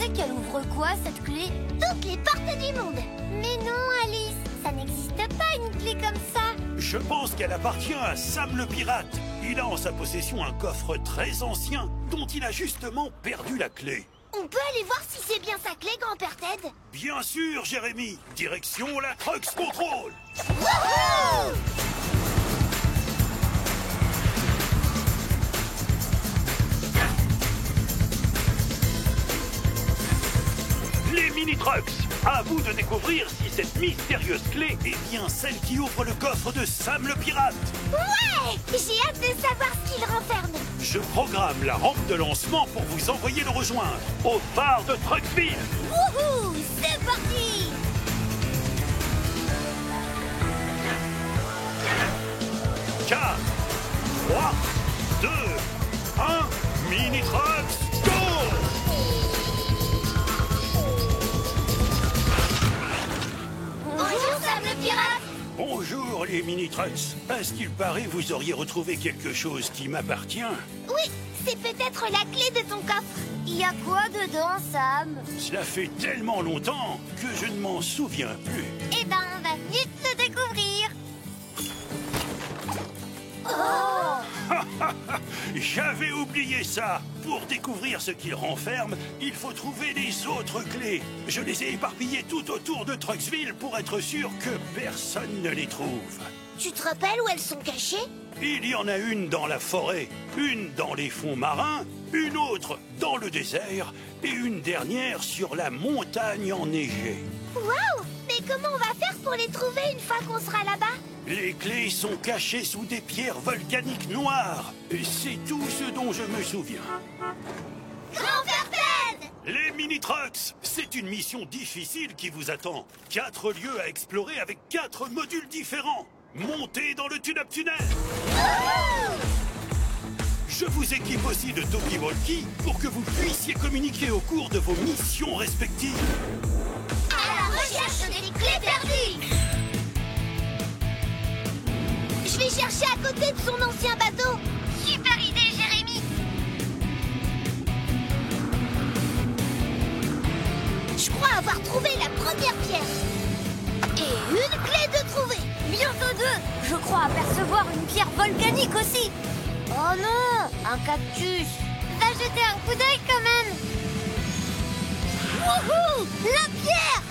pensez qu'elle ouvre quoi, cette clé? Toutes les portes du monde. Mais non, Alice, ça n'existe pas une clé comme ça. Je pense qu'elle appartient à Sam le pirate. Il a en sa possession un coffre très ancien dont il a justement perdu la clé. On peut aller voir si c'est bien sa clé, grand-père Ted? Bien sûr, Jérémy. Direction la Trucks Control. Wouhou! Les mini-trucks, à vous de découvrir si cette mystérieuse clé est bien celle qui ouvre le coffre de Sam le pirate. Ouais! J'ai hâte de savoir ce qu'il renferme. Je programme la rampe de lancement pour vous envoyer le rejoindre au phare de Trucksville. Wouhou! C'est parti! Quatre, 3, 2, 1, mini-trucks, go! Bonjour, Sam le pirate! Bonjour les mini-trucks. À ce qu'il paraît, vous auriez retrouvé quelque chose qui m'appartient. Oui, c'est peut-être la clé de ton coffre. Il y a quoi dedans, Sam? Cela fait tellement longtemps que je ne m'en souviens plus. Eh ben, on va vite le découvrir. J'avais oublié ça. Pour découvrir ce qu'il renferme, il faut trouver les autres clés. Je les ai éparpillées tout autour de Trucksville pour être sûr que personne ne les trouve. Tu te rappelles où elles sont cachées? Il y en a une dans la forêt, une dans les fonds marins, une autre dans le désert et une dernière sur la montagne enneigée. Waouh! Mais comment on va faire pour les trouver une fois qu'on sera là-bas? Les clés sont cachées sous des pierres volcaniques noires. Et c'est tout ce dont je me souviens. Grand-père Ted! Les mini-trucks, c'est une mission difficile qui vous attend. 4 lieux à explorer avec 4 modules différents. Montez dans le Tune-Up-Tunnel. Je vous équipe aussi de talkie-walkie pour que vous puissiez communiquer au cours de vos missions respectives. À la recherche des clés perdues! Je vais chercher à côté de son ancien bateau. Super idée, Jérémy. Je crois avoir trouvé la première pierre. Et une clé de trouver. Bientôt deux. Je crois apercevoir une pierre volcanique aussi. Oh non, un cactus. Va jeter un coup d'œil quand même. Wouhou, la pierre.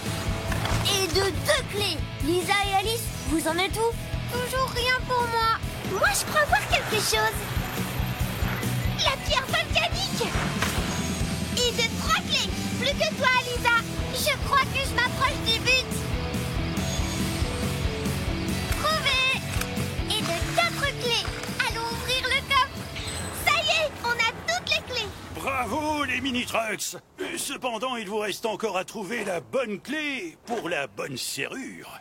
Et de 2 clés. Lisa et Alice, vous en êtes où? Toujours rien pour moi. Moi, je crois voir quelque chose. La pierre volcanique. Et de 3 clés. Plus que toi, Lisa. Je crois que je m'approche du but. Trouvé. Et de 4 clés. Allons ouvrir le coffre. Ça y est, on a toutes les clés. Bravo les mini-trucks. Cependant, il vous reste encore à trouver la bonne clé pour la bonne serrure.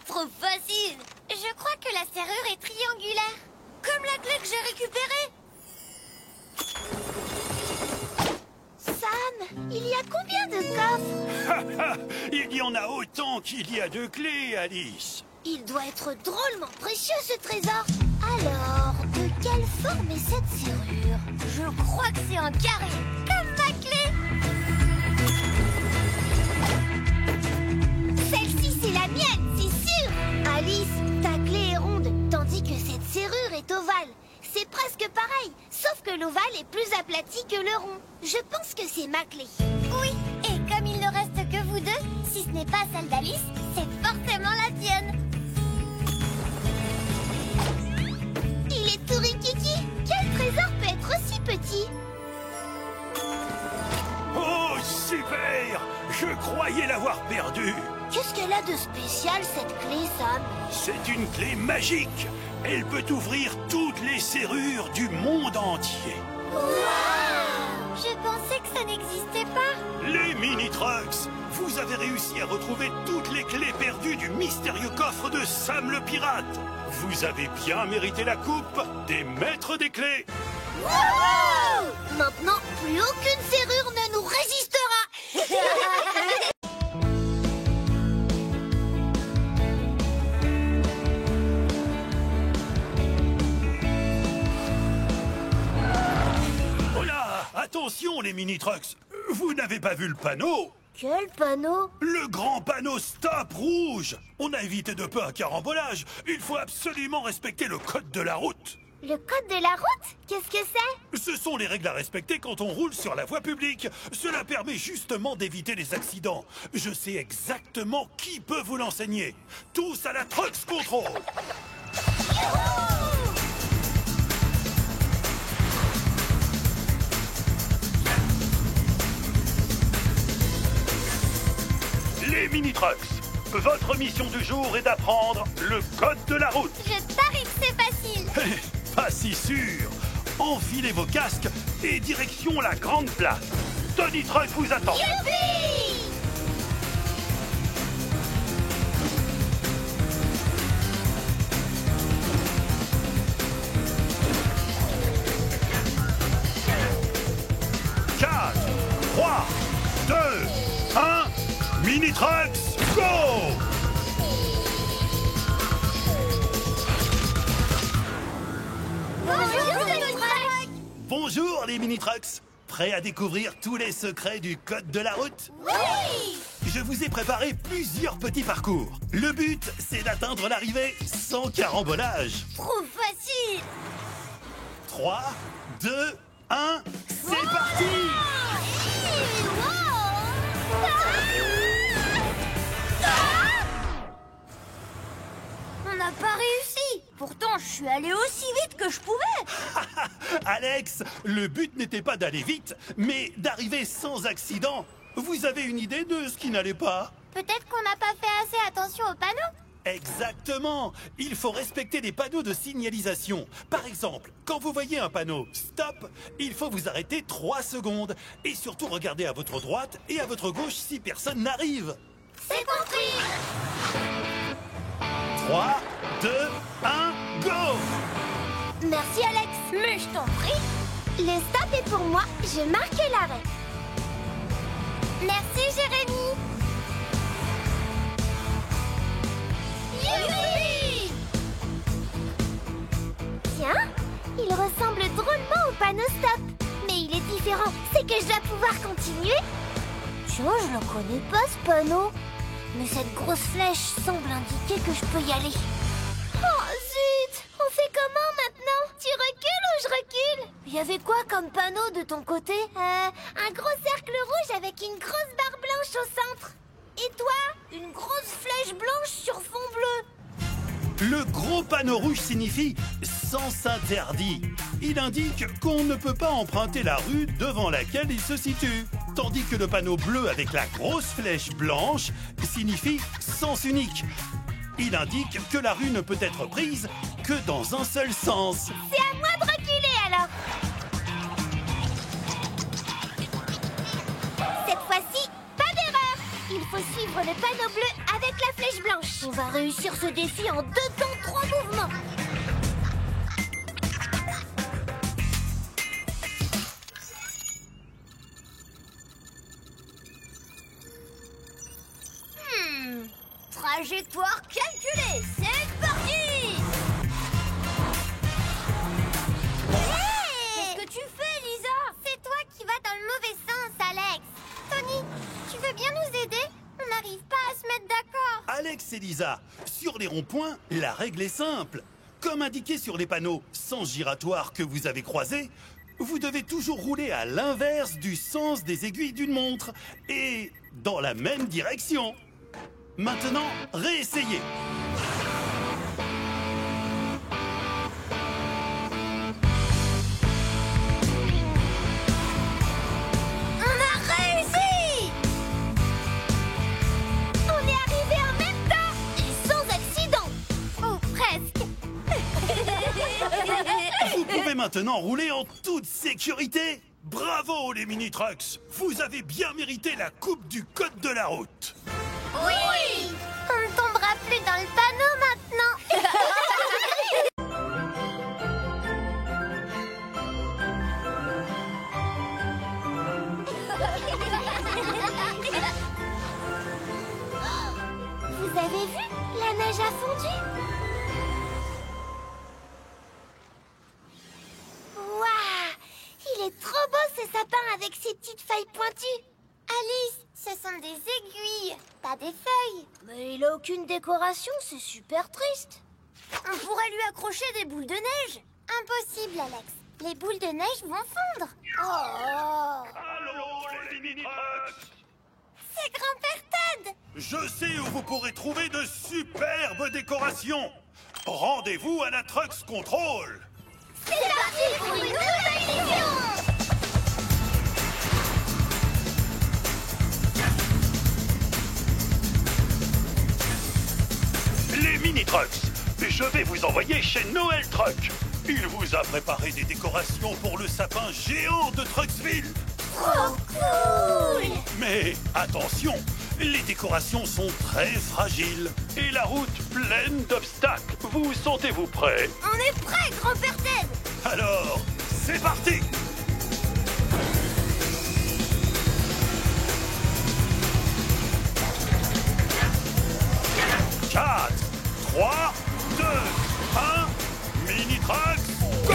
Trop facile. Je crois que la serrure est triangulaire. Comme la clé que j'ai récupérée. Sam, il y a combien de coffres? Il y en a autant qu'il y a de clés, Alice. Il doit être drôlement précieux, ce trésor. Alors, de quelle forme est cette serrure? Je crois que c'est un carré. Comme ma clé. Celle-ci, c'est la mienne, c'est sûr. Alice, ta clé est ronde, tandis que cette serrure est ovale. C'est presque pareil, sauf que l'ovale est plus aplati que le rond. Je pense que c'est ma clé. Oui, et comme il ne reste que vous deux, si ce n'est pas celle d'Alice, c'est forcément la tienne. Il est tout rikiki. Quel trésor peut être aussi petit? Oh, super! Je croyais l'avoir perdue. Qu'est-ce qu'elle a de spécial, cette clé, Sam? C'est une clé magique. Elle peut ouvrir toutes les serrures du monde entier. Je pensais que ça n'existait pas. Les mini-trucks, vous avez réussi à retrouver toutes les clés perdues du mystérieux coffre de Sam le pirate. Vous avez bien mérité la coupe des maîtres des clés. Wouhou! Maintenant, plus aucune serrure ne nous résistera. Oh là, attention les mini-trucks. Vous n'avez pas vu le panneau? Quel panneau? Le grand panneau Stop rouge! On a évité de peu un carambolage. Il faut absolument respecter le code de la route. Le code de la route? Qu'est-ce que c'est? Ce sont les règles à respecter quand on roule sur la voie publique. Cela permet justement d'éviter les accidents. Je sais exactement qui peut vous l'enseigner. Tous à la Trucks Control! Les mini-trucks, votre mission du jour est d'apprendre le code de la route. Je parie que c'est facile. Pas si sûr. Enfilez vos casques et direction la grande place. Tony Truck vous attend. Youpi! 4, 3, 2, 1, Mini-Trucks, go! Bonjour, Tony Truck! Bonjour les Mini-Trucks. Prêts à découvrir tous les secrets du code de la route? Oui! Je vous ai préparé plusieurs petits parcours. Le but, c'est d'atteindre l'arrivée sans carambolage. Trop facile. 3, 2, 1, c'est parti! On n'a pas réussi. Pourtant, je suis allée aussi vite que je pouvais. Alex, le but n'était pas d'aller vite, mais d'arriver sans accident. Vous avez une idée de ce qui n'allait pas? Peut-être qu'on n'a pas fait assez attention aux panneaux. Exactement. Il faut respecter les panneaux de signalisation. Par exemple, quand vous voyez un panneau « Stop », il faut vous arrêter 3 secondes. Et surtout regarder à votre droite et à votre gauche si personne n'arrive. C'est compris! 3, 2, 1, go! Merci, Alex. Mais je t'en prie. Le stop est pour moi. Je marque l'arrêt. Merci, Jérémy. Youpi! Tiens, il ressemble drôlement au panneau stop. Mais il est différent. C'est que je dois pouvoir continuer. Tiens, je le connais pas, ce panneau. Mais cette grosse flèche semble indiquer que je peux y aller. Oh, zut! On fait comment maintenant? Tu recules ou je recule? Il y avait quoi comme panneau de ton côté? Un gros cercle rouge avec une grosse barre blanche au centre. Et toi? Une grosse flèche blanche sur fond bleu. Le gros panneau rouge signifie « sens interdit ». Il indique qu'on ne peut pas emprunter la rue devant laquelle il se situe. Tandis que le panneau bleu avec la grosse flèche blanche signifie « sens unique ». Il indique que la rue ne peut être prise que dans un seul sens. C'est à moi de reculer alors. Cette fois-ci, pas d'erreur. Il faut suivre le panneau bleu avec la flèche blanche. On va réussir ce défi en 2 temps 3 mouvements. Trajectoire calculée. C'est parti. Qu'est-ce que tu fais, Lisa? C'est toi qui vas dans le mauvais sens, Alex. Tony, tu veux bien nous aider? On n'arrive pas à se mettre d'accord. Alex et Lisa, sur les ronds-points, la règle est simple. Comme indiqué sur les panneaux sens giratoire que vous avez croisés, vous devez toujours rouler à l'inverse du sens des aiguilles d'une montre et dans la même direction. Maintenant, réessayez. On a réussi. On est arrivé en même temps et sans accident. Ou presque. Vous pouvez maintenant rouler en toute sécurité. Bravo les mini-trucks. Vous avez bien mérité la coupe du code de la route. Oui. On ne tombera plus dans le panneau maintenant. Vous avez vu? La neige a fondu. Waouh! Il est trop beau ce sapin avec avec ces petites feuilles pointues? Alice, ce sont des aiguilles, pas des feuilles. Mais il a aucune décoration, c'est super triste. On pourrait lui accrocher des boules de neige. Impossible, Alex. Les boules de neige vont fondre. Oh! Allô, les mini-trucks! C'est Grand-Père Todd. Je sais où vous pourrez trouver de superbes décorations. Rendez-vous à la Trucks Control. C'est parti pour une nouvelle émission! Les mini-trucks, je vais vous envoyer chez Noël Truck. Il vous a préparé des décorations pour le sapin géant de Trucksville. Trop cool! Mais attention, les décorations sont très fragiles et la route pleine d'obstacles. Vous sentez-vous prêts? On est prêts, Grand-Père Ted. Alors, c'est parti! Quatre, 3, 2, 1, mini-trucks, go!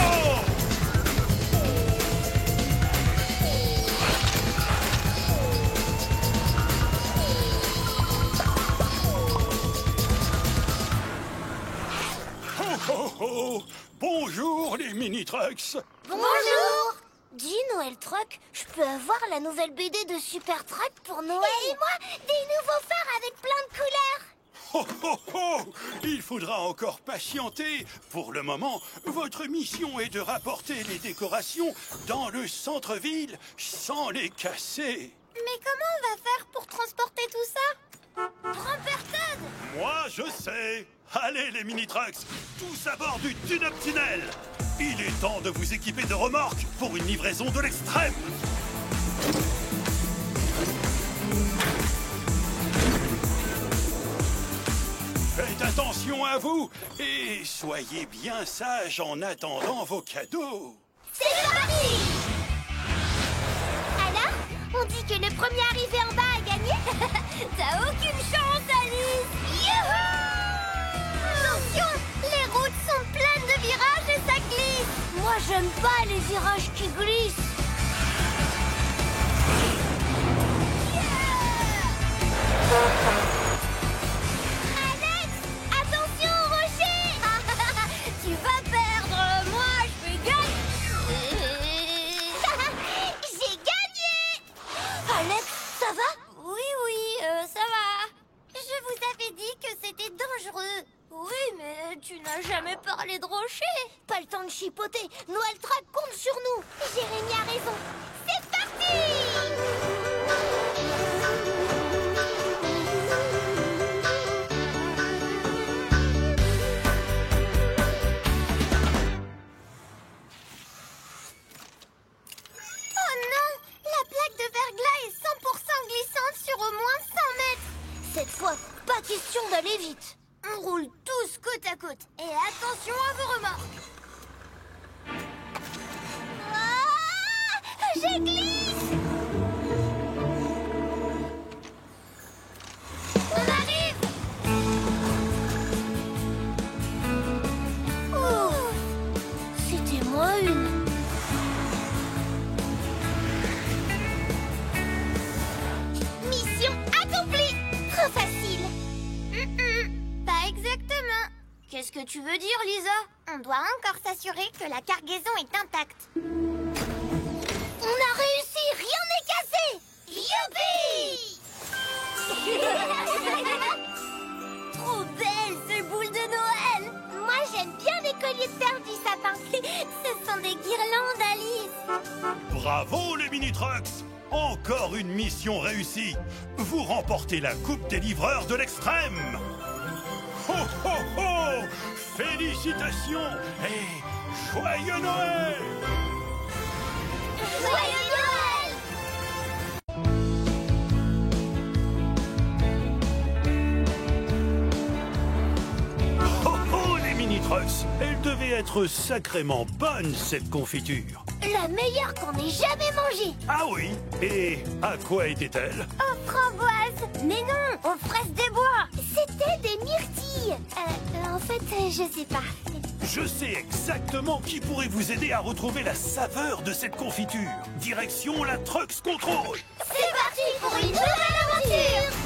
Oh, bonjour les mini-trucks. Bonjour! Dis, Noël Truck, je peux avoir la nouvelle BD de Super Truck pour Noël? Et moi, des nouveaux phares avec plein de couleurs! Oh, oh, oh! Il faudra encore patienter. Pour le moment, votre mission est de rapporter les décorations dans le centre-ville sans les casser. Mais comment on va faire pour transporter tout ça? Grand-Père Todd. Moi, je sais. Allez, les mini-trucks, tous à bord du Tune-Up Tunnel. Il est temps de vous équiper de remorques pour une livraison de l'extrême. Faites attention à vous et soyez bien sages en attendant vos cadeaux. C'est parti! Alors, on dit que le premier arrivé en bas a gagné? T'as aucune chance, Alice. Youhou! Attention, les routes sont pleines de virages et ça glisse. Moi, j'aime pas les virages qui glissent. Alex, attention au rocher. Tu vas perdre, moi je vais gagner. J'ai gagné! Alex, ça va? Oui, ça va. Je vous avais dit que c'était dangereux. Oui, mais tu n'as jamais parlé de rocher. Pas le temps de chipoter. Noël Truck compte sur nous. Jérémy a raison. C'est parti! Oh non, la plaque de verglas est 100% glissante sur au moins 100 mètres. Cette fois, pas question d'aller vite. On roule tous côte à côte. Et attention à vos remorques. Ah, je glisse! On arrive. Ouf, c'était moins une. Mission accomplie! Trop facile. Pas exactement. Qu'est-ce que tu veux dire, Lisa? On doit encore s'assurer que la cargaison est intacte. On a réussi, rien n'est cassé! Youpi! Trop belle, ces boules de Noël. Moi, j'aime bien les colliers de perles du sapin. Ce sont des guirlandes, Alice. Bravo les mini-trucks! Encore une mission réussie. Vous remportez la coupe des livreurs de l'extrême. Ho ho ho! Félicitations et joyeux Noël! Joyeux Noël! Oh oh les mini-trucks! Elle devait être sacrément bonne cette confiture. La meilleure qu'on ait jamais mangée. Ah oui? Et à quoi était-elle? Aux framboises. Mais non, aux fraises des bois. C'était des myrtilles. En fait, je sais pas. Je sais exactement qui pourrait vous aider à retrouver la saveur de cette confiture. Direction la Trucks Control. C'est parti pour une nouvelle aventure.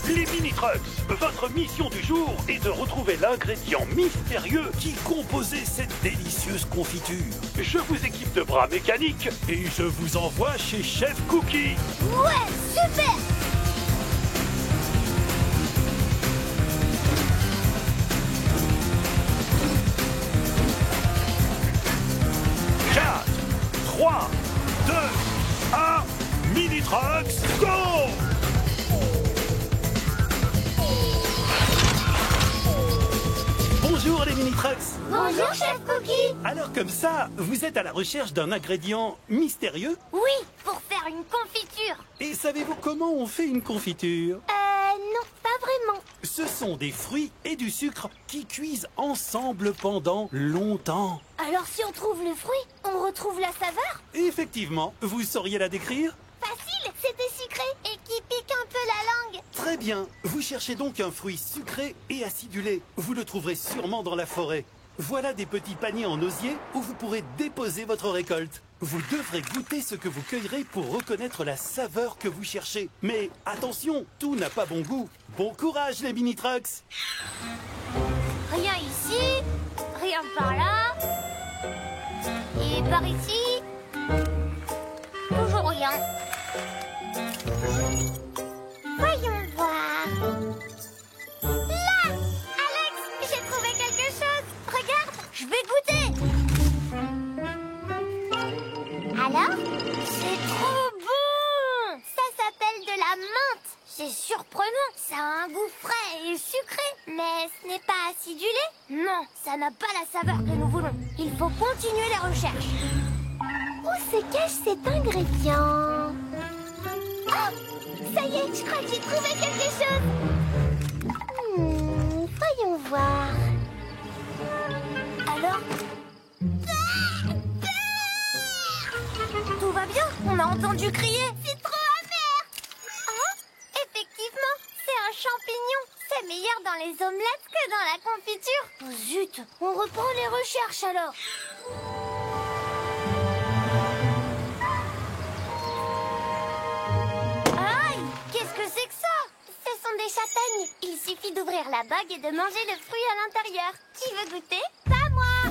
Les mini-trucks, votre mission du jour est de retrouver l'ingrédient mystérieux qui composait cette délicieuse confiture. Je vous équipe de bras mécaniques et je vous envoie chez Chef Cookie. Ouais, super. 4, 3, 2, 1, mini-trucks, go! Bonjour les mini-trucks. Bonjour, Chef Cookie. Alors comme ça, vous êtes à la recherche d'un ingrédient mystérieux? Oui, pour faire une confiture. Et savez-vous comment on fait une confiture? Non, pas vraiment. Ce sont des fruits et du sucre qui cuisent ensemble pendant longtemps. Alors si on trouve le fruit, on retrouve la saveur? Effectivement, vous sauriez la décrire? Facile, c'était sucré et qui pique un peu la langue. Très bien, vous cherchez donc un fruit sucré et acidulé. Vous le trouverez sûrement dans la forêt. Voilà des petits paniers en osier où vous pourrez déposer votre récolte. Vous devrez goûter ce que vous cueillerez pour reconnaître la saveur que vous cherchez. Mais attention, tout n'a pas bon goût. Bon courage les mini-trucks. Rien ici, rien par là. Et par ici, toujours rien. Voyons voir. Là, Alex, j'ai trouvé quelque chose. Regarde. Je vais goûter. Alors? C'est trop bon. Ça s'appelle de la menthe. C'est surprenant. Ça a un goût frais et sucré. Mais ce n'est pas acidulé? Non, ça n'a pas la saveur que nous voulons. Il faut continuer les recherches. Où se cache cet ingrédient? Oh! Ça y est, je crois que j'ai trouvé quelque chose. Voyons voir. Alors? Tout va bien? On a entendu crier. C'est trop amer. Ah, effectivement, c'est un champignon. C'est meilleur dans les omelettes que dans la confiture. Oh, zut, on reprend les recherches alors. Aïe, qu'est-ce que c'est que ça? Ce sont des châtaignes. Il suffit d'ouvrir la bague et de manger le fruit à l'intérieur. Qui veut goûter? Pas moi.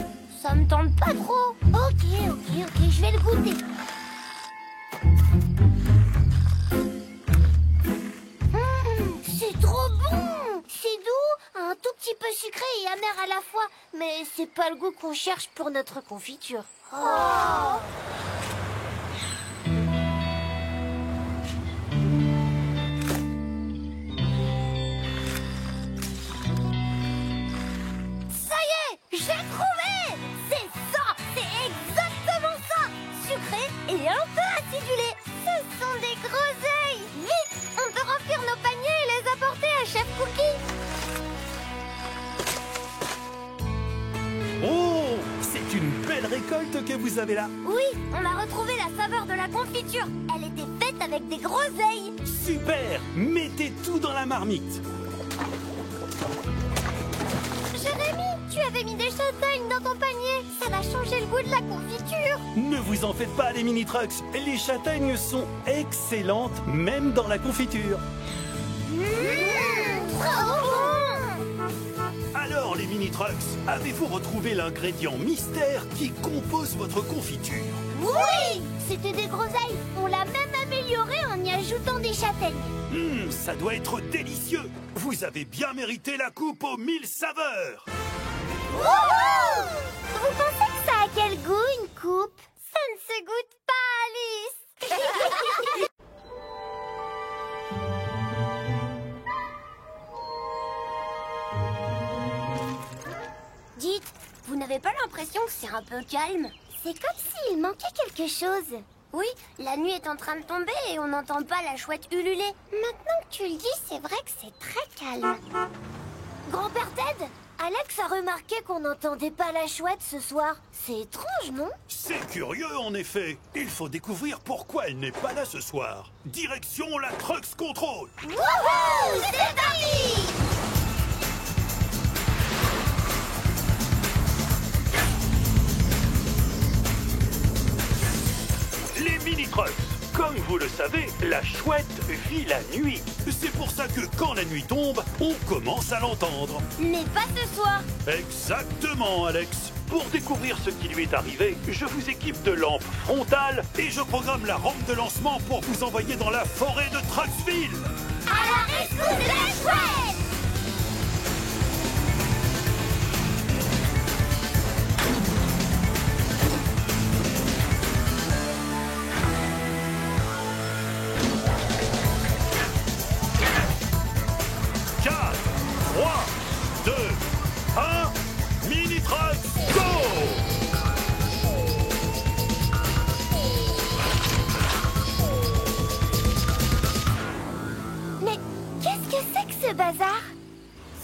Ça me tente pas trop. Ok, je vais le goûter. C'est trop bon. C'est doux, un tout petit peu sucré et amer à la fois. Mais c'est pas le goût qu'on cherche pour notre confiture. Oh. Ça y est, j'ai trouvé. C'est ça, c'est exactement ça. Sucré et un peu acidulé. Ce sont des groseilles. Vite, on peut remplir nos paniers et les apporter à Chef Cookie. Oh, c'est une belle récolte que vous avez là. Oui, on a retrouvé la saveur de la confiture. Elle était faite avec des groseilles. Super, mettez tout dans la marmite. Jérémy, tu avais mis des châtaignes dans ton panier. Ça va changer le goût de la confiture. Ne vous en faites pas les mini-trucks. Les châtaignes sont excellentes, même dans la confiture. Trop bon. Alors les mini-trucks, avez-vous retrouvé l'ingrédient mystère qui compose votre confiture? Oui, c'était des groseilles. On l'a même amélioré en y ajoutant des châtaignes. Ça doit être délicieux. Vous avez bien mérité la coupe aux 1000 saveurs. Wouhou! Vous pensez que ça a quel goût, une coupe? Ça ne se goûte pas, Alice. Dites, vous n'avez pas l'impression que c'est un peu calme? C'est comme s'il manquait quelque chose. Oui, la nuit est en train de tomber et on n'entend pas la chouette ululer. Maintenant que tu le dis, c'est vrai que c'est très calme. Grand-père Ted, Alex a remarqué qu'on n'entendait pas la chouette ce soir. C'est étrange, non? C'est curieux en effet. Il faut découvrir pourquoi elle n'est pas là ce soir. Direction la Trucks Control. Wouhou! C'est parti! Les mini-trucks. Comme vous le savez, la chouette vit la nuit. C'est pour ça que quand la nuit tombe, on commence à l'entendre. Mais pas ce soir. Exactement, Alex. Pour découvrir ce qui lui est arrivé, je vous équipe de lampes frontales et je programme la rampe de lancement pour vous envoyer dans la forêt de Trucksville. À la rescousse de la chouette! Bazar?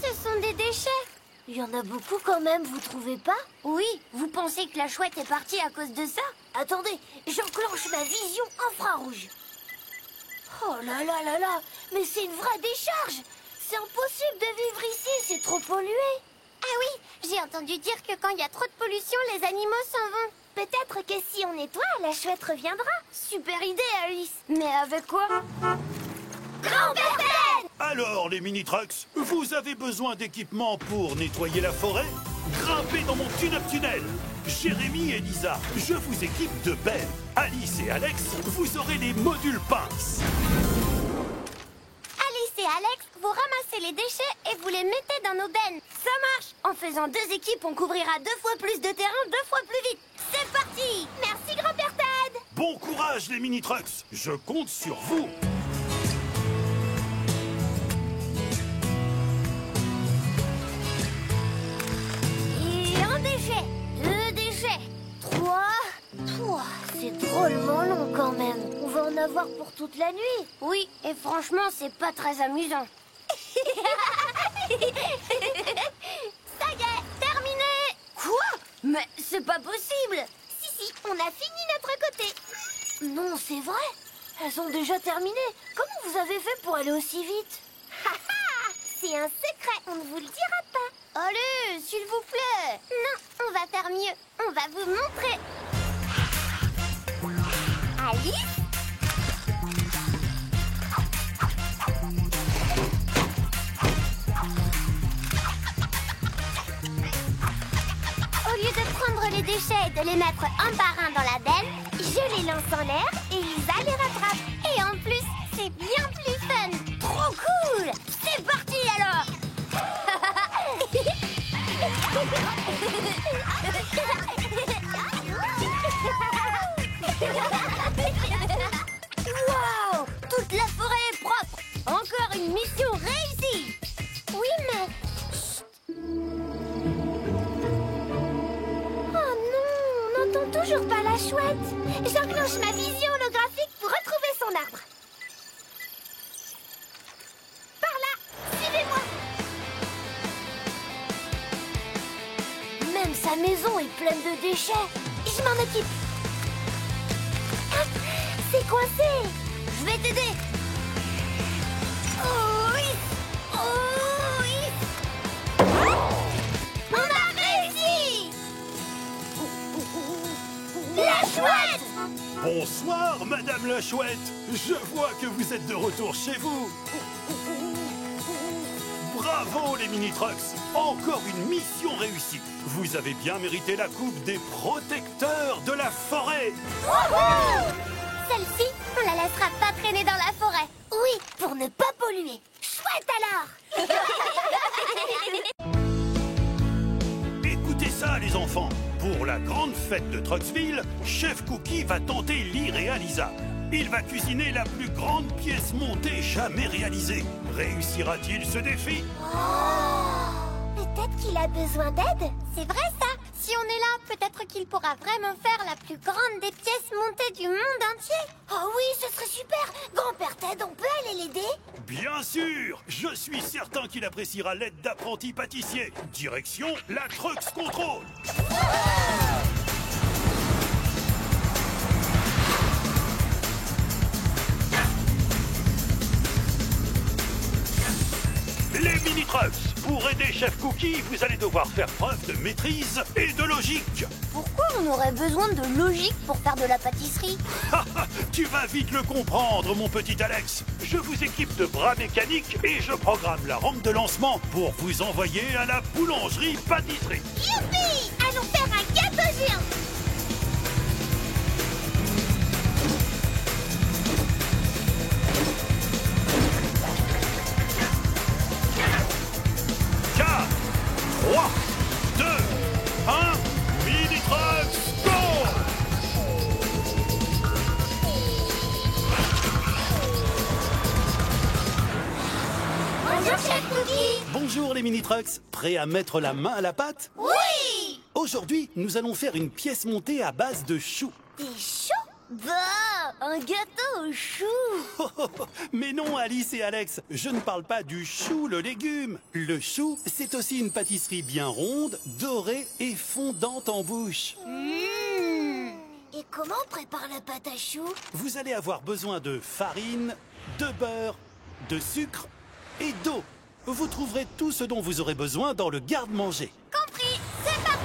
Ce sont des déchets. Il y en a beaucoup quand même, vous trouvez pas? Oui, vous pensez que la chouette est partie à cause de ça? Attendez, j'enclenche ma vision infrarouge. Oh là là là là, mais c'est une vraie décharge. C'est impossible de vivre ici, c'est trop pollué. Ah oui, j'ai entendu dire que quand il y a trop de pollution, les animaux s'en vont. Peut-être que si on nettoie, la chouette reviendra. Super idée, Alice. Mais avec quoi? Grand-père Ben! Alors, les mini-trucks, vous avez besoin d'équipement pour nettoyer la forêt? Grimpez dans mon tune-up tunnel. Jérémy et Lisa, je vous équipe de Ben. Alice et Alex, vous aurez les modules pinces. Alice et Alex, vous ramassez les déchets et vous les mettez dans nos bennes. Ça marche. En faisant 2 équipes, on couvrira 2 fois plus de terrain 2 fois plus vite. C'est parti. Merci, grand-père Ted. Bon courage, les mini-trucks. Je compte sur vous. C'est drôlement long quand même. On va en avoir pour toute la nuit. Oui, et franchement, c'est pas très amusant. Ça y est, terminé. Quoi? Mais c'est pas possible. Si, on a fini notre côté. Non, c'est vrai. Elles ont déjà terminé. Comment vous avez fait pour aller aussi vite? C'est un secret, on ne vous le dira pas. Allez, s'il vous plaît. Non, on va faire mieux. On va vous montrer. Alice? Au lieu de prendre les déchets et de les mettre un par un dans la benne, je les lance en l'air et Lisa les rattrape. Et en plus, c'est bien plus fun. Trop cool. C'est parti alors. Waouh! Toute la forêt est propre. Encore une mission réussie. Oui, mais... Chut. Oh non, on n'entend toujours pas la chouette. J'enclenche ma vision holographique pour retrouver son arbre. Par là, suivez-moi. Même sa maison est pleine de déchets. Je m'en occupe. Ah, c'est coincé. Je vais t'aider. Oh oui! Oh oui! On a réussi! La chouette! Bonsoir, Madame la Chouette. Je vois que vous êtes de retour chez vous. Bravo, les mini-trucks. Encore une mission réussie. Vous avez bien mérité la coupe des protecteurs de la forêt. Celle-ci, on la laissera pas traîner dans la forêt. Oui, pour ne pas polluer. Chouette alors! Écoutez ça, les enfants. Pour la grande fête de Trucksville, Chef Cookie va tenter l'irréalisable. Il va cuisiner la plus grande pièce montée jamais réalisée. Réussira-t-il ce défi? Peut-être qu'il a besoin d'aide? C'est vrai ça. Si si on est là, peut-être qu'il pourra vraiment faire la plus grande des pièces montées du monde entier. Oh oui, ce serait super. Grand-père Ted, on peut aller l'aider? Bien sûr! Je suis certain qu'il appréciera l'aide d'apprentis pâtissiers. Direction la Trucks Control. Les mini-trucks. Pour aider Chef Cookie, vous allez devoir faire preuve de maîtrise et de logique. Pourquoi on aurait besoin de logique pour faire de la pâtisserie? Tu vas vite le comprendre, mon petit Alex. Je vous équipe de bras mécaniques et je programme la rampe de lancement pour vous envoyer à la boulangerie-pâtisserie. Youpi! Allons faire un gâteau géant. Trois, deux, un, mini-trucks, go! Bonjour, Chef Cookie. Bonjour les mini-trucks, prêts à mettre la main à la pâte? Oui! Aujourd'hui, nous allons faire une pièce montée à base de choux. Des choux? Bah, un gâteau au chou. Mais non, Alice et Alex, je ne parle pas du chou, le légume. Le chou, c'est aussi une pâtisserie bien ronde, dorée et fondante en bouche. Et comment on prépare la pâte à choux? Vous allez avoir besoin de farine, de beurre, de sucre et d'eau. Vous trouverez tout ce dont vous aurez besoin dans le garde-manger. Compris, c'est parti.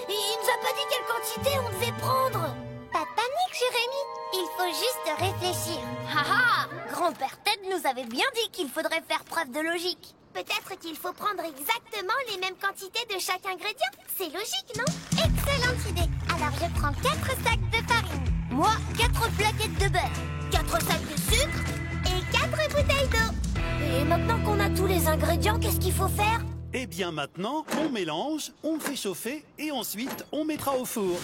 Il nous a pas dit quelle quantité on devait prendre. Pas de panique, Jérémy. Il faut juste réfléchir. Haha, grand-père Ted nous avait bien dit qu'il faudrait faire preuve de logique. Peut-être qu'il faut prendre exactement les mêmes quantités de chaque ingrédient. C'est logique, non? Excellente idée. Alors je prends 4 sacs de farine. Moi, 4 plaquettes de beurre. 4 sacs de sucre et 4 bouteilles d'eau. Et maintenant qu'on a tous les ingrédients, qu'est-ce qu'il faut faire? Et bien maintenant, on mélange, on fait chauffer et ensuite on mettra au four.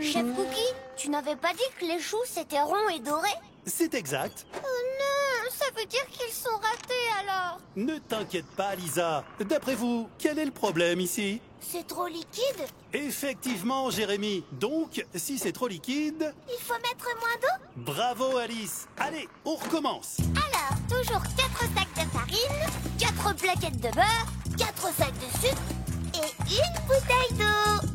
Chef Cookie, tu n'avais pas dit que les choux c'était rond et doré? C'est exact. Oh non, ça veut dire qu'ils sont ratés alors. Ne t'inquiète pas, Lisa. D'après vous, quel est le problème ici? C'est trop liquide. Effectivement, Jérémy. Donc, si c'est trop liquide... Il faut mettre moins d'eau? Bravo, Alice. Allez, on recommence. Alors, toujours 4 sacs de farine, 4 plaquettes de beurre, 4 sacs de sucre et une bouteille d'eau.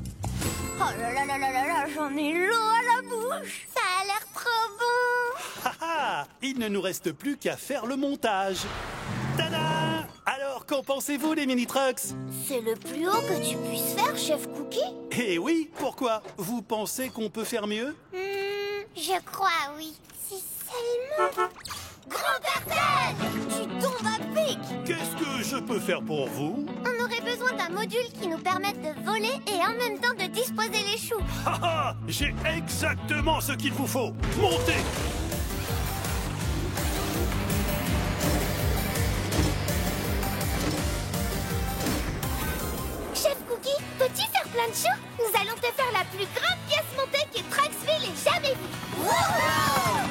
oh là là là là là là, j'en ai l'eau à la bouche. Ça a l'air trop bon. Haha, il ne nous reste plus qu'à faire le montage. Tada! Alors, qu'en pensez-vous, les mini-trucks? C'est le plus haut que tu puisses faire, Chef Cookie? Eh oui, pourquoi? Vous pensez qu'on peut faire mieux? Je crois, oui. Si seulement... Grand-père Ted, tu tombes à pic. Qu'est-ce que je peux faire pour vous? On aurait besoin d'un module qui nous permette de voler et en même temps de disposer les choux. Haha, j'ai exactement ce qu'il vous faut. Montez! Chef Cookie, peux-tu faire plein de choux? Nous allons te faire la plus grande pièce montée que Trucksville ait jamais vue. Waouh!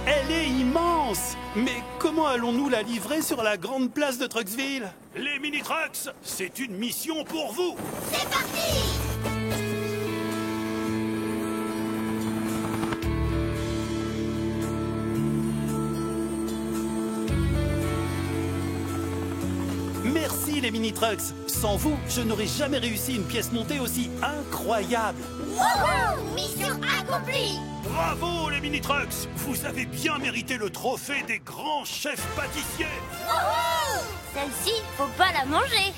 Elle est immense! Mais comment allons-nous la livrer sur la grande place de Trucksville? Les mini-trucks, c'est une mission pour vous! C'est parti! Merci les mini-trucks! Sans vous, je n'aurais jamais réussi une pièce montée aussi incroyable! Wouhou! Mission accomplie! Bravo les mini-trucks! Vous avez bien mérité le trophée des grands chefs pâtissiers! Wouhou! Celle-ci, faut pas la manger.